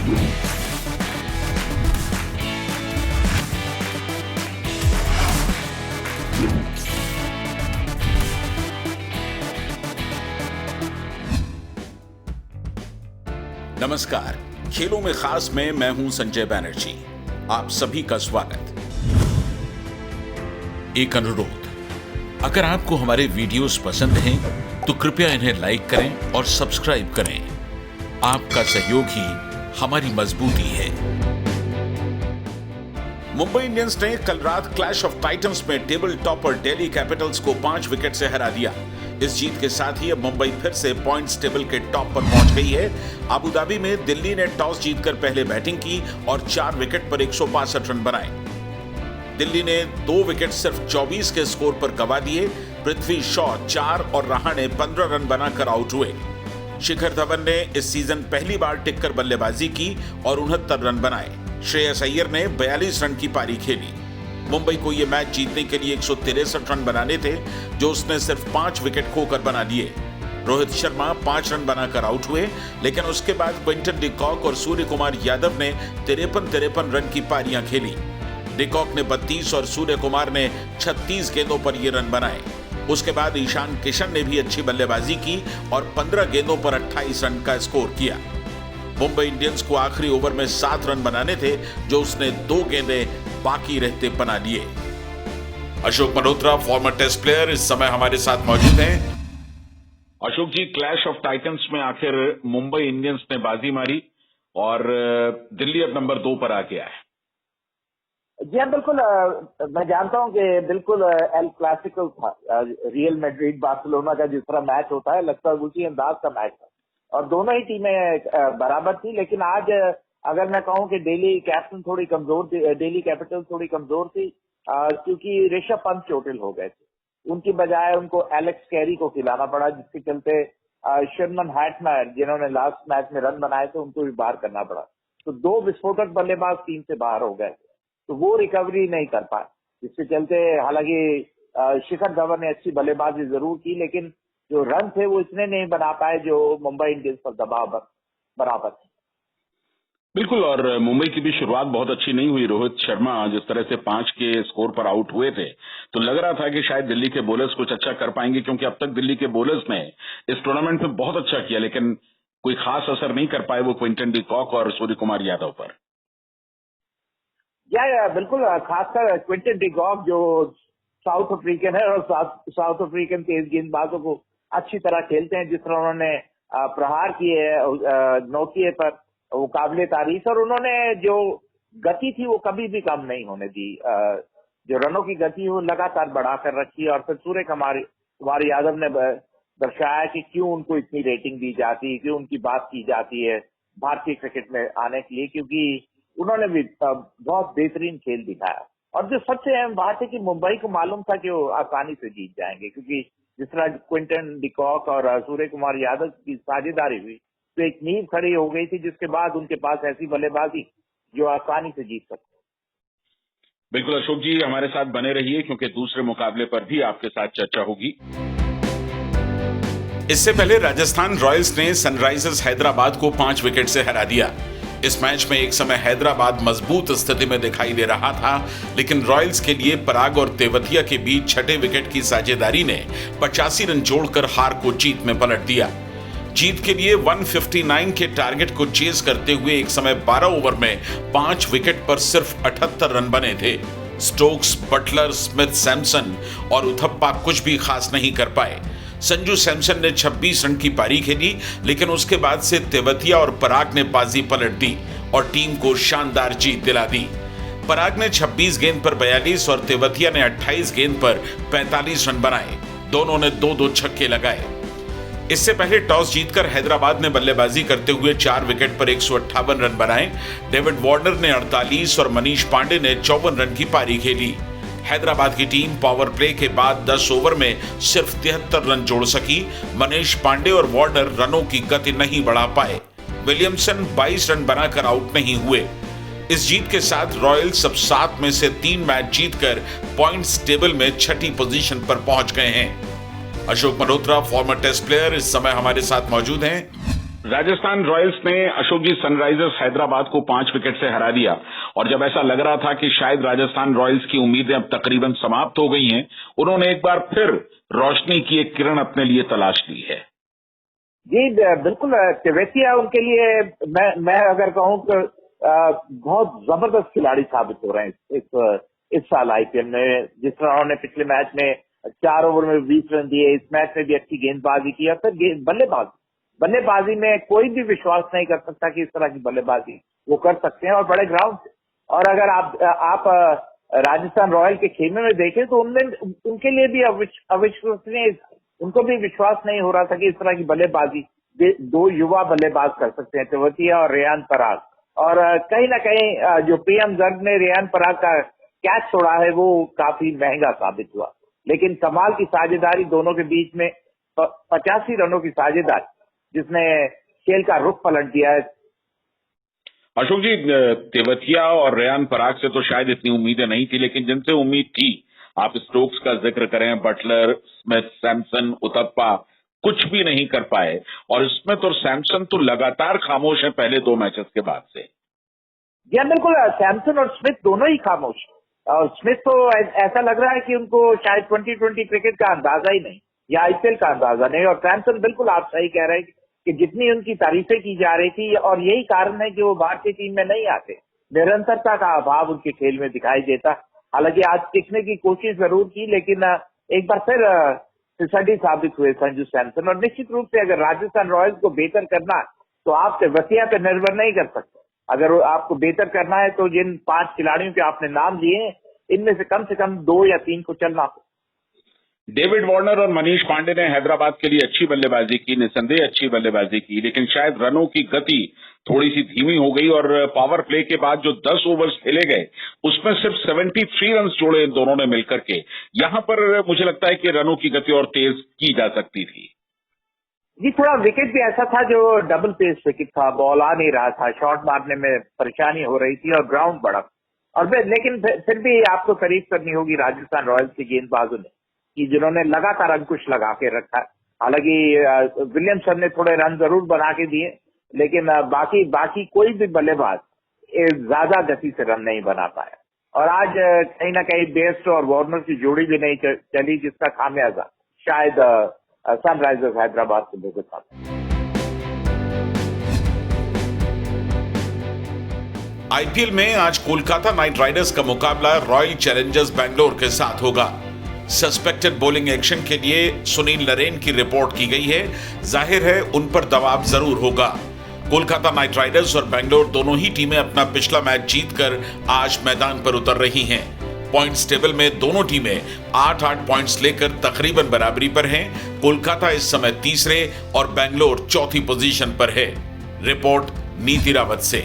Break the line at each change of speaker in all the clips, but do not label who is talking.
नमस्कार, खेलों में खास में मैं हूं संजय बैनर्जी। आप सभी का स्वागत। एक अनुरोध, अगर आपको हमारे वीडियोस पसंद हैं तो कृपया इन्हें लाइक करें और सब्सक्राइब करें। आपका सहयोग ही हमारी मजबूती है। मुंबई इंडियंस ने कल रात क्लैश ऑफ टाइटंस में टेबल टॉपर दिल्ली कैपिटल्स को 5 विकेट से हरा दिया। इस जीत के साथ ही अब मुंबई फिर से पॉइंट्स टेबल के टॉप पर पहुंच गई है। अबू धाबी में दिल्ली ने टॉस जीतकर पहले बैटिंग की और 4 विकेट पर 162 रन बनाए। दिल्ली ने 2 विकेट सिर्फ 24 के स्कोर पर गंवा दिए। पृथ्वी शॉ 4 और रहाणे 15 रन बनाकर आउट हुए। शिखर धवन ने इस सीजन पहली बार टिककर बल्लेबाजी की और 69 रन बनाए। श्रेयस अय्यर ने 42 रन की पारी खेली। मुंबई को यह मैच जीतने के लिए 163 रन बनाने थे, जो उसने सिर्फ 5 विकेट खोकर बना दिए। रोहित शर्मा 5 रन बनाकर आउट हुए, लेकिन उसके बाद क्विंटन डी कॉक और सूर्य कुमार यादव ने 53 रन की पारियां खेली। डी कॉक ने 32 और सूर्य कुमार ने 36 गेंदों पर ये रन बनाए। उसके बाद ईशान किशन ने भी अच्छी बल्लेबाजी की और 15 गेंदों पर 28 रन का स्कोर किया। मुंबई इंडियंस को आखिरी ओवर में 7 रन बनाने थे, जो उसने 2 गेंदें बाकी रहते बना लिए। Ashok Malhotra, former test player, इस समय हमारे साथ मौजूद हैं। Ashok ji, Clash of Titans में आखिर मुंबई इंडियंस ने बाजी मारी और दिल्ली अब नंबर 2 पर आ गया है।
जी हाँ, बिल्कुल। मैं जानता हूं कि बिल्कुल एल क्लासिको था, रियल मैड्रिड बार्सिलोना का जिस तरह मैच होता है, लगता है उसी अंदाज का मैच था और दोनों ही टीमें बराबर थी। लेकिन आज अगर मैं कहूं कि दिल्ली कैपिटल थोड़ी कमजोर थी, दिल्ली कैपिटल थोड़ी कमजोर थी, क्योंकि ऋषभ पंत चोटिल हो गए थे। उनकी बजाय उनको एलेक्स कैरी को खिलाना पड़ा, जिसके चलते शर्मन हैटमैन, जिन्होंने लास्ट मैच में रन बनाए थे, उनको भी बाहर करना पड़ा। तो 2 विस्फोटक बल्लेबाज टीम से बाहर हो गए, तो वो रिकवरी नहीं कर पाए, जिसके चलते हालांकि शिखर धवन ने अच्छी बल्लेबाजी जरूर की, लेकिन जो रन थे वो इतने नहीं बना पाए जो मुंबई इंडियंस पर दबाव बराबर थे।
बिल्कुल, और मुंबई की भी शुरुआत बहुत अच्छी नहीं हुई। रोहित शर्मा जिस तरह से 5 के स्कोर पर आउट हुए थे, तो लग रहा था कि शायद दिल्ली के बॉलर्स कुछ अच्छा कर पाएंगे, क्योंकि अब तक दिल्ली के बॉलर्स ने इस टूर्नामेंट में बहुत अच्छा किया, लेकिन कोई खास असर नहीं कर पाए वो क्विंटन डी कॉक और सूर्य कुमार यादव पर।
या बिल्कुल, खासकर क्विंटन डी कॉक जो साउथ अफ्रीकन है और साउथ अफ्रीकन तेज गेंदबाजों को अच्छी तरह खेलते हैं। जिस तरह उन्होंने प्रहार किए नोकिए पर, वो काबिले तारीफ, और उन्होंने जो गति थी वो कभी भी कम नहीं होने दी। जो रनों की गति वो लगातार बढ़ाकर रखी, और फिर सूर्य कुमार यादव ने दर्शाया कि क्यों उनको इतनी रेटिंग दी जाती है, क्यों उनकी बात की जाती है भारतीय क्रिकेट में आने के लिए, क्योंकि उन्होंने भी बहुत बेहतरीन खेल दिखाया। और जो सबसे अहम बात है कि मुंबई को मालूम था कि वो आसानी से जीत जाएंगे, क्योंकि जिस तरह क्विंटन डी कॉक और सूर्य कुमार यादव की साझेदारी हुई, तो एक नींव खड़ी हो गई थी, जिसके बाद उनके पास ऐसी बल्लेबाजी जो आसानी से जीत सकते।
बिल्कुल अशोक जी, हमारे साथ बने रहिए, क्योंकि दूसरे मुकाबले पर भी आपके साथ चर्चा होगी।
इससे पहले राजस्थान रॉयल्स ने सनराइजर्स हैदराबाद को 5 विकेट से हरा दिया। इस मैच में एक समय हैदराबाद मजबूत स्थिति में दिखाई दे रहा था, लेकिन रॉयल्स के लिए पराग और तेवतिया के बीच 6ठे विकेट की साझेदारी ने 85 रन जोड़कर हार को जीत में पलट दिया। जीत के लिए 159 के टारगेट को चेस करते हुए एक समय 12 ओवर में 5 विकेट पर सिर्फ 78 रन बने थे। स्टोक्स, बटलर, स्मिथ, सैमसन और उथप्पा कुछ भी खास नहीं कर पाए। संजू सैमसन ने 26 रन की पारी खेली, लेकिन उसके बाद से तेवतिया और पराग ने बाजी पलट दी और टीम को शानदार जीत दिला दी। पराग ने 26 गेंद पर 42 और तेवतिया ने 28 गेंद पर 45 रन बनाए। दोनों ने 2-2 छक्के लगाए। इससे पहले टॉस जीतकर हैदराबाद ने बल्लेबाजी करते हुए 4 विकेट पर 158 रन बनाए। डेविड वार्नर ने 48 और मनीष पांडे ने 54 रन की पारी खेली। हैदराबाद की टीम पावर प्ले के बाद 10 ओवर में सिर्फ 73 रन जोड़ सकी। मनीष पांडे और वार्नर रनों की गति नहीं बढ़ा पाए। विलियमसन 22 रन बनाकर आउट नहीं हुए। इस जीत के साथ रॉयल्स अब 7 में से 3 मैच जीतकर पॉइंट्स टेबल में 6ठी पोजीशन पर पहुंच गए हैं। Ashok Malhotra, former test player, इस समय हमारे साथ मौजूद हैं।
राजस्थान रॉयल्स ने अशोक जी सनराइजर्स हैदराबाद को 5 विकेट से हरा दिया और जब ऐसा लग रहा था कि शायद राजस्थान रॉयल्स की उम्मीदें अब तकरीबन समाप्त हो गई हैं, उन्होंने एक बार फिर रोशनी की एक किरण अपने लिए तलाश ली है।
जी बिल्कुल, तेवेतिया उनके लिए मैं अगर कहूं तो बहुत जबरदस्त खिलाड़ी साबित हो रहे हैं इस साल आईपीएल में। जिस तरह उन्होंने पिछले मैच में 4 ओवर में 20 रन दिए, इस मैच में भी अच्छी गेंदबाजी की और फिर बल्लेबाजी में कोई भी विश्वास नहीं कर सकता कि इस तरह की बल्लेबाजी वो कर सकते हैं और बड़े ग्राउंड से। और अगर आप राजस्थान रॉयल के खेमे में देखें तो उनके लिए भी अविश्वसनीय, उनको भी विश्वास नहीं हो रहा था कि इस तरह की बल्लेबाजी 2 युवा बल्लेबाज कर सकते हैं, तेवतिया और रेयान पराग। और कहीं ना कहीं जो पीएम गर्ग ने रेयान पराग का कैच छोड़ा है वो काफी महंगा साबित हुआ, लेकिन कमाल की साझेदारी दोनों के बीच में 85 रनों की साझेदारी जिसने खेल का रुख पलट दिया है।
अशोक जी, तेवतिया और रेयान पराग से तो शायद इतनी उम्मीदें नहीं थी, लेकिन जिनसे उम्मीद थी, आप स्टोक्स का जिक्र करें, बटलर, स्मिथ, सैमसन, उथप्पा, कुछ भी नहीं कर पाए। और स्मिथ और सैमसन तो लगातार खामोश है पहले 2 मैचेस के बाद से।
जी बिल्कुल, सैमसन और स्मिथ दोनों ही खामोश। और स्मिथ तो ऐसा लग रहा है कि उनको शायद 2020 क्रिकेट का अंदाजा ही नहीं या आईपीएल का अंदाजा नहीं। और सैमसन बिल्कुल आप सही कह रहे हैं कि जितनी उनकी तारीफें की जा रही थी और यही कारण है कि वो भारतीय टीम में नहीं आते, निरंतरता का अभाव उनके खेल में दिखाई देता। हालांकि आज टिकने की कोशिश जरूर की, लेकिन एक बार फिर फिसड्डी साबित हुए संजू सैमसन। और निश्चित रूप से अगर राजस्थान रॉयल्स को बेहतर करना है तो आप तेवतिया पे निर्भर नहीं कर सकते। अगर आपको बेहतर करना है तो जिन 5 खिलाड़ियों के आपने नाम लिए इनमें से कम 2 या 3 को चलना हो।
डेविड वार्नर और मनीष पांडे ने हैदराबाद के लिए अच्छी बल्लेबाजी की, निसंदेह अच्छी बल्लेबाजी की, लेकिन शायद रनों की गति थोड़ी सी धीमी हो गई और पावर प्ले के बाद जो 10 ओवर्स खेले गए उसमें सिर्फ 73 रन जोड़े इन दोनों ने मिलकर के। यहां पर मुझे लगता है कि रनों की गति और तेज की जा सकती थी।
जी थोड़ा विकेट भी ऐसा था जो डबल पेस विकेट था, बॉल आ नहीं रहा था, शॉट मारने में परेशानी हो रही थी और ग्राउंड बड़ा। और लेकिन फिर भी आपको तारीफ करनी होगी राजस्थान रॉयल्स के गेंदबाजों ने कि जिन्होंने लगातार अंकुश लगा के रखा। हालांकि विलियमसन ने थोड़े रन जरूर बना के दिए, लेकिन बाकी कोई भी बल्लेबाज ज्यादा गति से रन नहीं बना पाया। और आज कहीं ना कहीं बेस्ट और वार्नर की जोड़ी भी नहीं चली, जिसका खामियाजा शायद सनराइजर्स हैदराबाद को भुगतना।
आईपीएल में आज कोलकाता नाइट राइडर्स का मुकाबला रॉयल चैलेंजर्स बैंगलोर के साथ होगा। सस्पेक्टेड बॉलिंग एक्शन के लिए सुनील नरेन की रिपोर्ट की गई है। जाहिर है उन पर दबाव जरूर होगा। कोलकाता नाइट राइडर्स और बैंगलोर दोनों ही टीमें अपना पिछला मैच जीतकर आज मैदान पर उतर रही हैं। पॉइंट्स टेबल में दोनों टीमें 8-8 पॉइंट्स लेकर तकरीबन बराबरी पर हैं। कोलकाता इस समय तीसरे और बैंगलोर चौथी पोजीशन पर है। रिपोर्ट नीति रावत से।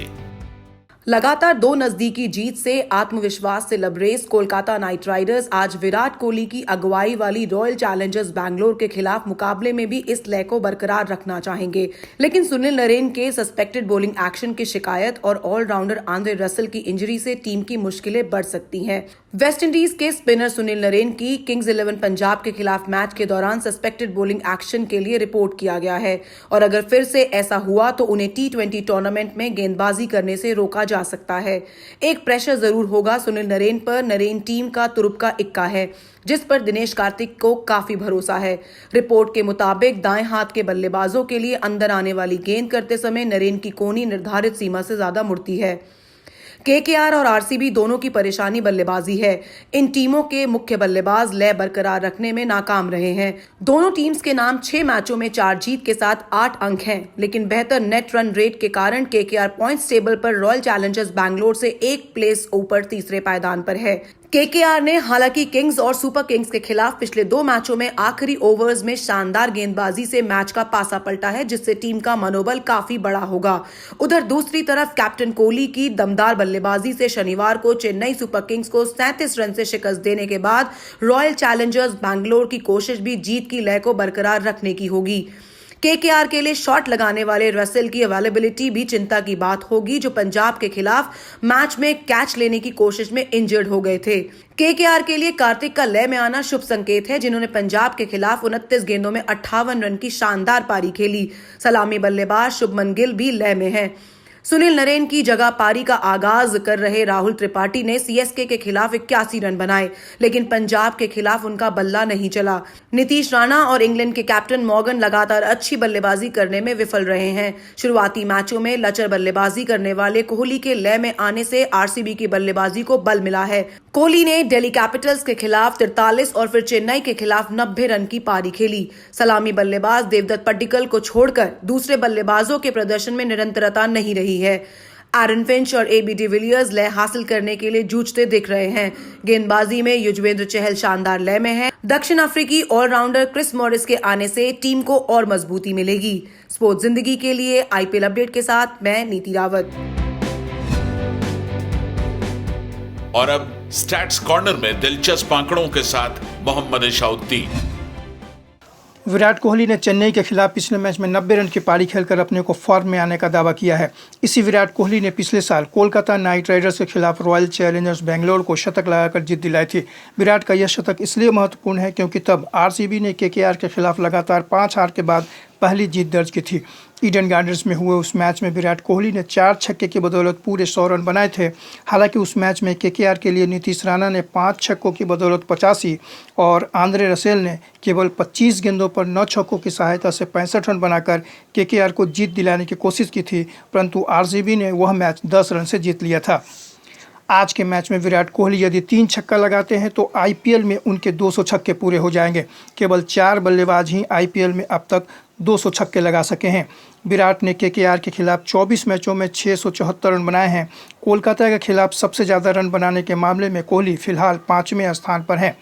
लगातार 2 नजदीकी जीत से आत्मविश्वास से लबरेज कोलकाता नाइट राइडर्स आज विराट कोहली की अगुवाई वाली रॉयल चैलेंजर्स बैंगलोर के खिलाफ मुकाबले में भी इस लय को बरकरार रखना चाहेंगे। लेकिन सुनील नरेन के सस्पेक्टेड बॉलिंग एक्शन की शिकायत और ऑलराउंडर आंद्रे रसल की इंजरी से टीम की मुश्किलें बढ़ सकती हैं। वेस्टइंडीज के स्पिनर सुनील नरेन की किंग्स 11 पंजाब के खिलाफ मैच के दौरान सस्पेक्टेड बॉलिंग एक्शन के लिए रिपोर्ट किया गया है और अगर फिर से ऐसा हुआ तो उन्हें T20 टूर्नामेंट में गेंदबाजी करने से रोका जा सकता है। एक प्रेशर जरूर होगा सुनील नरेन पर। नरेन टीम का तुरुप का इक्का है जिस पर दिनेश कार्तिक को काफी भरोसा है। रिपोर्ट के मुताबिक दाएं हाथ के बल्लेबाजों के लिए अंदर आने वाली गेंद करते समय नरेन की कोनी निर्धारित सीमा से ज्यादा मुड़ती है। केकेआर और आरसीबी दोनों की परेशानी बल्लेबाजी है। इन टीमों के मुख्य बल्लेबाज लय बरकरार रखने में नाकाम रहे हैं। दोनों टीम्स के नाम 6 मैचों में 4 जीत के साथ 8 अंक हैं, लेकिन बेहतर नेट रन रेट के कारण केकेआर पॉइंट्स टेबल पर रॉयल चैलेंजर्स बैंगलोर से 1 प्लेस ऊपर तीसरे पायदान पर है। केकेआर ने हालांकि किंग्स और सुपर किंग्स के खिलाफ पिछले 2 मैचों में आखिरी ओवर्स में शानदार गेंदबाजी से मैच का पासा पलटा है, जिससे टीम का मनोबल काफी बड़ा होगा। उधर दूसरी तरफ कैप्टन कोहली की दमदार बल्लेबाजी से शनिवार को चेन्नई सुपर किंग्स को 37 रन से शिकस्त देने के बाद रॉयल चैलेंजर्स बैंगलोर की कोशिश भी जीत की लय को बरकरार रखने की होगी। केकेआर के लिए शॉट लगाने वाले रसेल की अवेलेबिलिटी भी चिंता की बात होगी, जो पंजाब के खिलाफ मैच में कैच लेने की कोशिश में इंजर्ड हो गए थे। केकेआर के लिए कार्तिक का लय में आना शुभ संकेत है, जिन्होंने पंजाब के खिलाफ 29 गेंदों में 58 रन की शानदार पारी खेली। सलामी बल्लेबाज शुभमन गिल भी लय में है। सुनील नरेन की जगह पारी का आगाज कर रहे राहुल त्रिपाठी ने सीएसके के खिलाफ 81 रन बनाए, लेकिन पंजाब के खिलाफ उनका बल्ला नहीं चला। नीतीश राणा और इंग्लैंड के कैप्टन मॉर्गन लगातार अच्छी बल्लेबाजी करने में विफल रहे हैं। शुरुआती मैचों में लचर बल्लेबाजी करने वाले कोहली के लय में आने से आरसीबी की बल्लेबाजी को बल मिला है। कोहली ने दिल्ली कैपिटल्स के खिलाफ 43 और फिर चेन्नई के खिलाफ 90 रन की पारी खेली। सलामी बल्लेबाज देवदत्त पड्डीकल को छोड़कर दूसरे बल्लेबाजों के प्रदर्शन में निरंतरता नहीं रही है। एरन फिंच और एबी डिविलियर्स लय हासिल करने के लिए जूझते दिख रहे हैं। गेंदबाजी में युजवेंद्र चहल शानदार लय में है। दक्षिण अफ्रीकी ऑलराउंडर क्रिस मॉरिस के आने से टीम को और मजबूती मिलेगी। स्पोर्ट्स जिंदगी के लिए आईपीएल अपडेट के साथ मैं नीति रावत।
और अब स्टैट्स कॉर्नर में दिलचस्प आंकड़ों के साथ मोहम्मद इशाउद्दीन।
विराट कोहली ने चेन्नई के खिलाफ पिछले मैच में 90 रन की पारी खेलकर अपने को फॉर्म में आने का दावा किया है। इसी विराट कोहली ने पिछले साल कोलकाता नाइट राइडर्स के खिलाफ रॉयल चैलेंजर्स बेंगलोर को शतक लगाकर जीत दिलाई थी। विराट का यह शतक इसलिए महत्वपूर्ण है क्योंकि तब आरसीबी ने केकेआर के खिलाफ लगातार 5 हार के बाद पहली जीत दर्ज की थी। ईडन गार्डन्स में हुए उस मैच में विराट कोहली ने 4 छक्के की बदौलत पूरे 100 रन बनाए थे। हालांकि उस मैच में केकेआर के लिए नीतीश राणा ने 5 छक्कों की बदौलत 85 और आंद्रे रसेल ने केवल 25 गेंदों पर 9 छक्कों की सहायता से 65 रन बनाकर केकेआर को जीत दिलाने की कोशिश की थी, परंतु आरसीबी ने वह मैच 10 रन से जीत लिया था। आज के मैच में विराट कोहली यदि 3 छक्का लगाते हैं तो आईपीएल में उनके 200 छक्के पूरे हो जाएंगे। केवल 4 बल्लेबाज ही आईपीएल में अब तक 200 छक्के लगा सके हैं। विराट ने केकेआर के खिलाफ 24 मैचों में 674 रन बनाए हैं। कोलकाता के खिलाफ सबसे ज़्यादा रन बनाने के मामले में कोहली फिलहाल 5वें स्थान पर हैं।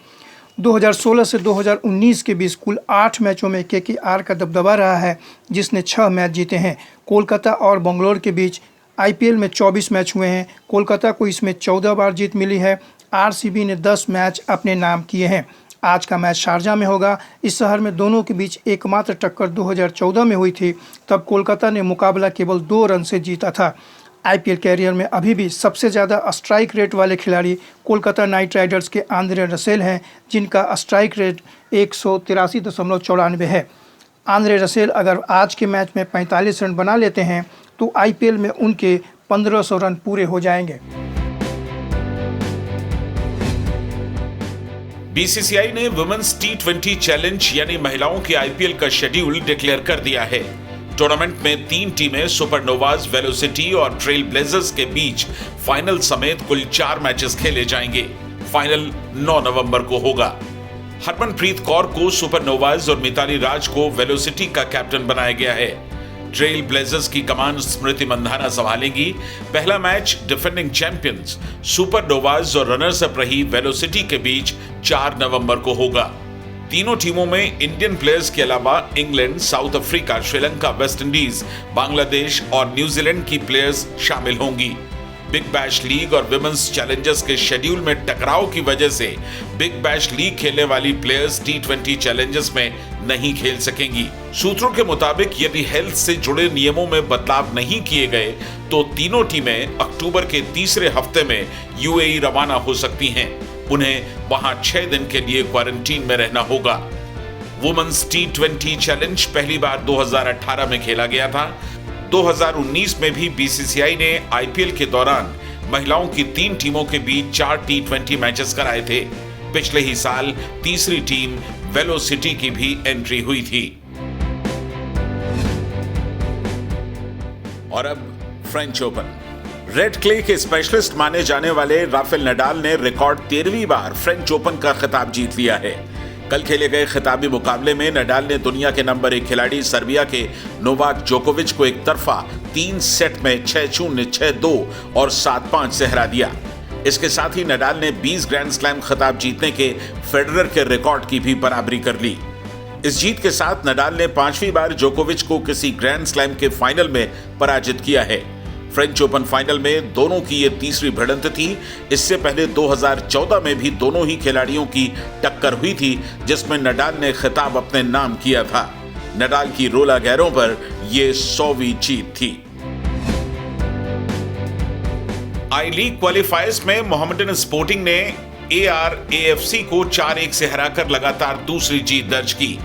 2016 से 2019 के बीच कुल 8 मैचों में केकेआर का दबदबा रहा है, जिसने 6 मैच जीते हैं। कोलकाता और बेंगलोर के बीच आईपीएल में 24 मैच हुए हैं। कोलकाता को इसमें 14 बार जीत मिली है। आरसीबी ने 10 मैच अपने नाम किए हैं। आज का मैच शारजा में होगा। इस शहर में दोनों के बीच एकमात्र टक्कर 2014 में हुई थी, तब कोलकाता ने मुकाबला केवल 2 रन से जीता था। आईपीएल कैरियर में अभी भी सबसे ज़्यादा स्ट्राइक रेट वाले खिलाड़ी कोलकाता नाइट राइडर्स के आंद्रे रसेल हैं, जिनका स्ट्राइक रेट 183.94 है। आंद्रे रसेल अगर आज के मैच में 45 रन बना लेते हैं तो आईपीएल में उनके 1500 रन पूरे हो जाएंगे।
बीसीसीआई ने वुमेन्स टी20 चैलेंज यानी महिलाओं की आईपीएल का शेड्यूल डिक्लेयर कर दिया है। टूर्नामेंट में 3 टीमें सुपरनोवाज, वेलोसिटी और ट्रेल ब्लेजर्स के बीच फाइनल समेत कुल 4 मैचेस खेले जाएंगे। फाइनल 9 नवंबर को होगा। हरमनप्रीत कौर को सुपरनोवाज और मिताली राज को वेलोसिटी का कैप्टन बनाया गया है। ट्रेल ब्लेजर्स की कमान स्मृति मंधाना संभालेंगी। पहला मैच डिफेंडिंग चैंपियंस सुपरनोवाज और रनर्स अप रही वेलोसिटी के बीच 4 नवंबर को होगा। तीनों टीमों में इंडियन प्लेयर्स के अलावा England, south Africa, Sri Lanka, West Indies, Bangladesh और न्यूजीलैंड की प्लेयर्स शामिल होंगी। बिग बैश लीग और विमेंस चैलेंजर्स के शेड्यूल में टकराव की वजह से बिग बैश लीग खेलने वाली प्लेयर्स टी20 चैलेंजर्स में नहीं खेल सकेंगी। सूत्रों के मुताबिक यदि हेल्थ से जुड़े नियमों में बदलाव नहीं किए गए तो तीनों टीमें अक्टूबर के तीसरे हफ्ते में यूएई रवाना हो सकती हैं। उन्हें वहां 6 दिन के लिए क्वारंटीन में रहना होगा। वुमेन्स टी20 चैलेंज पहली बार 2018 में खेला गया था। 2019 में भी बीसीसीआई ने आईपीएल के दौरान महिलाओं की 3 टीमों के बीच 4 टी20 मैचेस कराए थे। पिछले ही साल तीसरी टीम वेलोसिटी की भी एंट्री हुई थी। और अब फ्रेंच ओपन। रेड क्ले के स्पेशलिस्ट माने जाने वाले राफेल नडाल ने रिकॉर्ड 13वीं बार फ्रेंच ओपन का खिताब जीत लिया है। कल खेले गए खिताबी मुकाबले में नडाल ने दुनिया के नंबर 1 खिलाड़ी सर्बिया के नोवाक जोकोविच को एक तरफा 3 सेट में 6-0, 6-2 और 7-5 से हरा दिया। इसके साथ ही नडाल ने 20 ग्रैंड स्लैम खिताब जीतने के फेडरर के रिकॉर्ड की भी बराबरी कर ली। इस जीत के साथ नडाल ने 5वीं बार जोकोविच को किसी ग्रैंड स्लैम के फाइनल में पराजित किया है। फ्रेंच ओपन फाइनल में दोनों की ये तीसरी भिड़ंत थी। इससे पहले 2014 में भी दोनों ही खिलाड़ियों की टक्कर हुई थी, जिसमें नडाल ने खिताब अपने नाम किया था। नडाल की रोला गैरों पर यह 100वीं जीत थी। आई लीग क्वालिफायर्स में मोहम्मडन स्पोर्टिंग ने ARAFC को 4-1 से हराकर लगातार दूसरी जीत दर्ज की।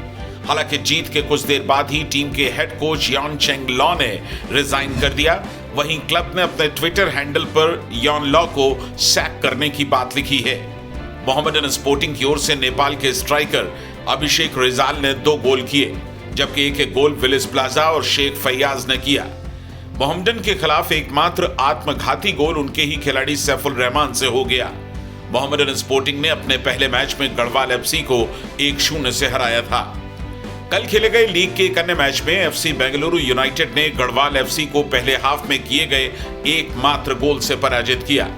हालांकि जीत के कुछ देर बाद ही टीम के हेड कोच यान चेंग लॉ ने रिजाइन कर दिया। वहीं क्लब ने अपने ट्विटर हैंडल पर यान लॉ को सैक करने की बात लिखी है। मोहम्मडन स्पोर्टिंग की ओर से नेपाल के स्ट्राइकर अभिषेक रिजाल ने 2 गोल किए, जबकि एक गोल विलिस प्लाजा और शेख फैयाज ने किया। मोहम्मडन के खिलाफ एकमात्र आत्मघाती गोल उनके ही खिलाड़ी सैफुल रहमान से हो गया। मोहम्मडन स्पोर्टिंग ने अपने पहले मैच में गढ़वाल FC को 1-0 से हराया था। कल खेले गए लीग के एक अन्य मैच में FC बेंगलुरु यूनाइटेड ने गढ़वाल FC को पहले हाफ में किए गए एकमात्र गोल से पराजित किया।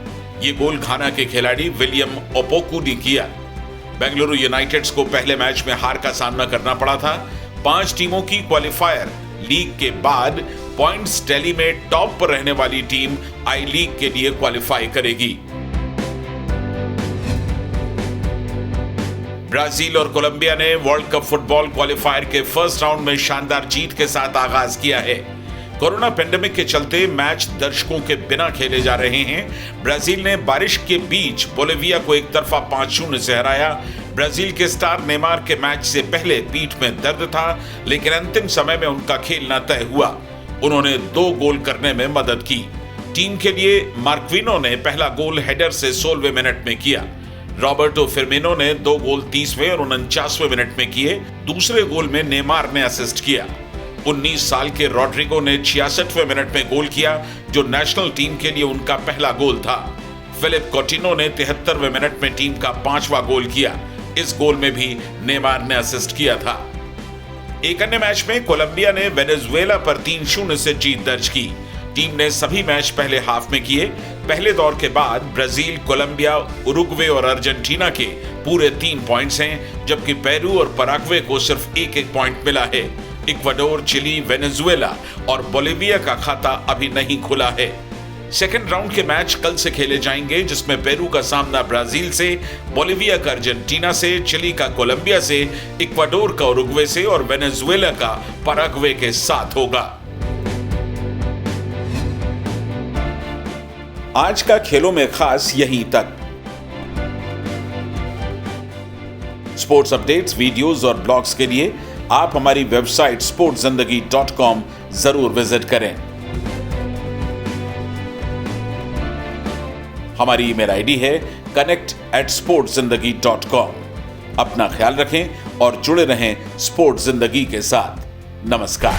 ये गोल घाना के खिलाड़ी विलियम ओपोकू ने किया। बेंगलुरु यूनाइटेड को पहले मैच में हार का सामना करना पड़ा था। 5 टीमों की क्वालिफायर लीग के बाद पॉइंट्स टैली में टॉप पर रहने वाली टीम आई लीग के लिए क्वालिफाई करेगी। ब्राजील और कोलंबिया ने वर्ल्ड कप फुटबॉल क्वालिफायर के फर्स्ट राउंड में शानदार जीत के साथ आगाज किया है। कोरोना पेंडेमिक के चलते मैच दर्शकों के बिना खेले जा रहे हैं। ब्राजील ने बारिश के बीच बोलिविया को एक तरफा 5-0 से हराया। ब्राजील के स्टार नेमार के मैच से पहले पीठ में दर्द था, लेकिन अंतिम समय में उनका खेलना तय हुआ। उन्होंने 2 गोल करने में मदद की। टीम के लिए मार्क्विनो ने पहला गोल हेडर से 16वें मिनट में किया। रॉबर्टो फिर्मिनो ने 2 गोल 30वें और 49वें मिनट में किए। दूसरे गोल में नेमार ने असिस्ट किया। 19 साल के रॉड्रिगो ने 66वें मिनट में गोल किया, जो नेशनल टीम के लिए उनका पहला गोल था। फिलिप कोटिनो ने 73वें मिनट में टीम का 5वां गोल किया। इस गोल में भी नेमार ने असिस्ट किया था। एक अन्य मैच में कोलंबिया ने वेनेजुएला पर 3-0 से जीत दर्ज की। टीम ने सभी मैच पहले हाफ में किए। पहले दौर के बाद ब्राजील, कोलंबिया, उरुग्वे और अर्जेंटीना के पूरे 3 पॉइंट्स हैं, जबकि पेरू और पराग्वे को सिर्फ 1-1 पॉइंट मिला है। इक्वाडोर, चिली, वेनेजुएला और बोलिविया का खाता अभी नहीं खुला है। सेकेंड राउंड के मैच कल से खेले जाएंगे, जिसमें पेरू का सामना ब्राजील से, बोलिविया का अर्जेंटीना से, चिली का कोलंबिया से, इक्वाडोर का उरुग्वे से और वेनेजुएला का पराग्वे के साथ होगा। आज का खेलों में खास यहीं तक। स्पोर्ट्स अपडेट्स, वीडियोस और ब्लॉग्स के लिए आप हमारी वेबसाइट sportszindagi.com जरूर विजिट करें। हमारी ईमेल आईडी है connect@sportszindagi.com। अपना ख्याल रखें और जुड़े रहें स्पोर्ट्स जिंदगी के साथ। नमस्कार।